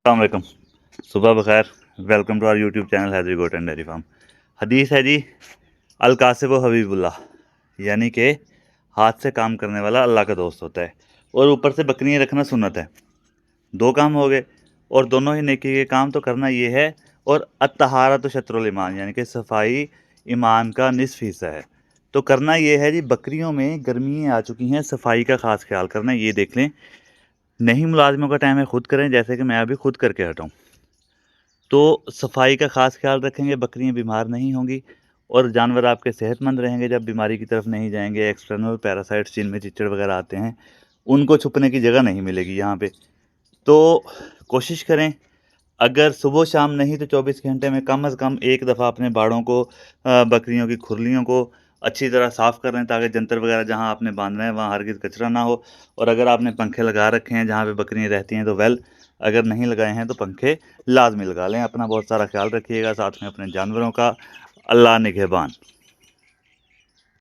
السلام علیکم، صبح بخیر. Welcome to our YouTube channel Haidri goat and dairy farm. حدیث ہے جی، القاسب و حبیب اللہ، یعنی کہ ہاتھ سے کام کرنے والا اللہ کا دوست ہوتا ہے. اور اوپر سے بکریاں رکھنا سنت ہے. دو کام ہو گئے، اور دونوں ہی نیکی کے کام تو کرنا یہ ہے. اور الطہارۃ شطر الایمان، یعنی کہ صفائی ایمان کا نصف حصہ ہے. تو کرنا یہ ہے جی، بکریوں میں گرمیاں آ چکی ہیں، صفائی کا خاص خیال کرنا. یہ دیکھ لیں، نہیں ملازموں کا ٹائم ہے خود کریں، جیسے کہ میں ابھی خود کر کے ہٹاؤں. تو صفائی کا خاص خیال رکھیں گے، بکریاں بیمار نہیں ہوں گی، اور جانور آپ کے صحت مند رہیں گے. جب بیماری کی طرف نہیں جائیں گے، ایکسٹرنل پیراسائٹس جن میں چچڑ وغیرہ آتے ہیں، ان کو چھپنے کی جگہ نہیں ملے گی یہاں پہ. تو کوشش کریں، اگر صبح شام نہیں تو 24 گھنٹے میں کم از کم ایک دفعہ اپنے باڑوں کو، بکریوں کی کھرلیوں کو اچھی طرح صاف کر لیں، تاکہ جنتر وغیرہ جہاں آپ نے باندھنا ہے وہاں ہرگز کچرا نہ ہو. اور اگر آپ نے پنکھے لگا رکھے ہیں جہاں پہ بکریاں رہتی ہیں تو اگر نہیں لگائے ہیں تو پنکھے لازمی لگا لیں. اپنا بہت سارا خیال رکھیے گا، ساتھ میں اپنے جانوروں کا. اللہ نگہبان.